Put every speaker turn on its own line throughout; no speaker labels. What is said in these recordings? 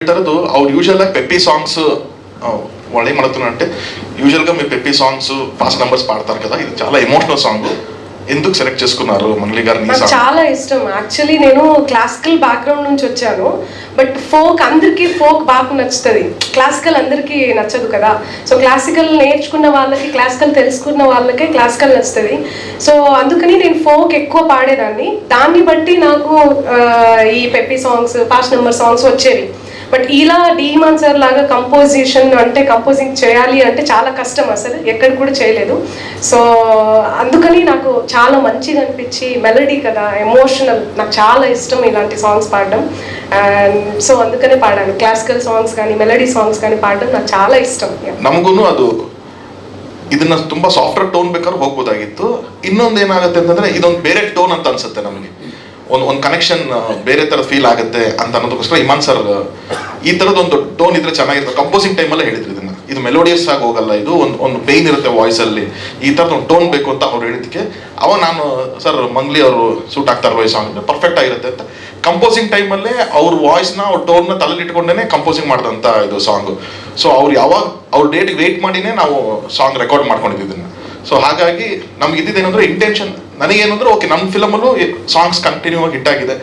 తరదు ಅವ್ರು ಯೂಶುವಲ್ ಆಗಿ peppy songs వాళ్ళే మాడుతున్నారంటే యూజువల్గా మీరు పెప్పీ సాంగ్స్ ఫాస్ట్ నంబర్స్ పాడతారు కదా, ఇది చాలా ఎమోషనల్ సాంగ్. ఎందుకు సెలెక్ట్ చేసుకున్నారు మంగ్లీ గారిని?
నాకు చాలా ఇష్టం. యాక్చువల్లీ నేను క్లాసికల్ బ్యాక్గ్రౌండ్ నుంచి వచ్చాను, బట్ ఫోక్ అందరికీ ఫోక్ బాగా నచ్చుతుంది, క్లాసికల్ అందరికీ నచ్చదు కదా. సో క్లాసికల్ నేర్చుకున్న వాళ్ళకి, క్లాసికల్ తెలుసుకున్న వాళ్ళకే క్లాసికల్ నచ్చుతుంది. సో అందుకని నేను ఫోక్ ఎక్కువ పాడేదాన్ని. దాన్ని బట్టి నాకు ఈ peppy songs, fast number songs వచ్చేవి. బట్ ఇలా డీమాన్ సార్ లాగా కంపోజిషన్ అంటే కంపోజింగ్ చేయాలి అంటే చాలా కష్టం, అసలు ఎక్కడ కూడా చేయలేదు. సో అందుకని నాకు చాలా మంచిగా అనిపించి, మెలడీ కదా, ఎమోషనల్, నాకు చాలా ఇష్టం ఇలాంటి సాంగ్స్ పాడడం. అండ్ సో అందుకనే పాడాను. ಕ್ಲಾಸಿಕಲ್ ಸಾಂಗ್ಸ್ కానీ ಮೆಲಡಿ ಸಾಂಗ್ಸ್ కానీ ಪಾಡೋದು నాకు చాలా ಇಷ್ಟ.
ನಮಗೂ ಅದು ಇದನ್ನ ತುಂಬಾ ಸಾಫ್ಟ್ವೇರ್ ಟೋನ್ ಬೇಕಾದ್ರೆ ಹೋಗ್ಬೋದಾಗಿತ್ತು. ಇನ್ನೊಂದು ಏನಾಗುತ್ತೆ ಅಂತಂದ್ರೆ ಇದೊಂದು ಬೇರೆ ಟೋನ್ ಅಂತ ಅನ್ಸುತ್ತೆ ನಮಗೆ, ಒಂದು ಕನೆಕ್ಷನ್ ಬೇರೆ ಥರ ಫೀಲ್ ಆಗುತ್ತೆ ಅಂತ ಅನ್ನೋದಕ್ಕೋಸ್ಕರ ಇಮಾನ್ ಸರ್ ಈ ಥರದೊಂದು ಟೋನ್ ಇದ್ರೆ ಚೆನ್ನಾಗಿರುತ್ತೆ. ಕಂಪೋಸಿಂಗ್ ಟೈಮಲ್ಲೇ ಹೇಳಿದ್ರು ಇದನ್ನ, ಇದು ಮೆಲೋಡಿಯಸ್ ಆಗಿ ಹೋಗಲ್ಲ, ಇದು ಒಂದು ಪೇನ್ ಇರುತ್ತೆ ವಾಯ್ಸಲ್ಲಿ, ಈ ಥರದ ಒಂದು ಟೋನ್ ಬೇಕು ಅಂತ ಅವ್ರು ಹೇಳಿದ್ದಕ್ಕೆ ನಾನು ಸರ್ ಮಂಗ್ಲಿ ಅವರು ಸೂಟ್ ಆಗ್ತಾರಲ್ವ ಈ ಸಾಂಗ್, ಪರ್ಫೆಕ್ಟ್ ಆಗಿರುತ್ತೆ ಅಂತ ಕಂಪೋಸಿಂಗ್ ಟೈಮಲ್ಲೇ ಅವ್ರ ವಾಯ್ಸ್ನ, ಅವ್ರ ಟೋನ್ನ ತಲೆಯಲ್ಲಿ ಇಟ್ಕೊಂಡೇ ಕಂಪೋಸಿಂಗ್ ಮಾಡಿದಂಥ ಇದು ಸಾಂಗು. ಸೊ ಅವ್ರು ಯಾವಾಗ ಅವ್ರ ಡೇಟಿಗೆ ವೆಯ್ಟ್ ಮಾಡಿನೇ ನಾವು ಸಾಂಗ್ ರೆಕಾರ್ಡ್ ಮಾಡ್ಕೊಂಡಿದ್ದೀವಿ ಇದನ್ನು. ಸೊ ಹಾಗಾಗಿ ನಮ್ಗೆ ಇದ್ದಿದ್ದೇನೆಂದ್ರೆ ಇಂಟೆನ್ಷನ್ ನನಗೇನಂದ್ರೆ, ಓಕೆ ನಮ್ಮ ಫಿಲಮಲ್ಲೂ ಸಾಂಗ್ಸ್ ಕಂಟಿನ್ಯೂ ಆಗಿ ಹಿಟ್ ಆಗಿದೆ.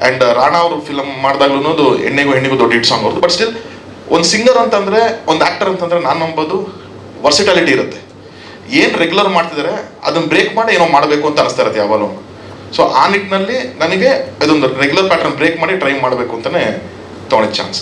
ಆ್ಯಂಡ್ ರಾಣಾ ಅವರು ಫಿಲಮ್ ಮಾಡಿದಾಗ್ಲೂ ಅದು ಹೆಣ್ಣಿಗೂ ದೊಡ್ಡ ಹಿಟ್ ಸಾಂಗ್ ಅವ್ರದ್ದು. ಬಟ್ ಸ್ಟಿಲ್ ಒಂದು ಸಿಂಗರ್ ಅಂತಂದರೆ, ಒಂದು ಆ್ಯಕ್ಟರ್ ಅಂತಂದರೆ ನಾನು ನಂಬೋದು ವರ್ಸಿಟಾಲಿಟಿ ಇರುತ್ತೆ. ಏನು ರೆಗ್ಯುಲರ್ ಮಾಡ್ತಿದ್ದಾರೆ ಅದನ್ನು ಬ್ರೇಕ್ ಮಾಡಿ ಏನೋ ಮಾಡಬೇಕು ಅಂತ ಅನಿಸ್ತಾ ಇರುತ್ತೆ ಯಾವಾಗಲೂ. ಸೊ ಆ ನಿಟ್ಟಿನಲ್ಲಿ ನನಗೆ ಇದೊಂದು ರೆಗ್ಯುಲರ್ ಪ್ಯಾಟರ್ನ್ ಬ್ರೇಕ್ ಮಾಡಿ ಟ್ರೈ ಮಾಡಬೇಕು ಅಂತಲೇ ತೊಗೊಂಡಿದ್ದ ಚಾನ್ಸ್.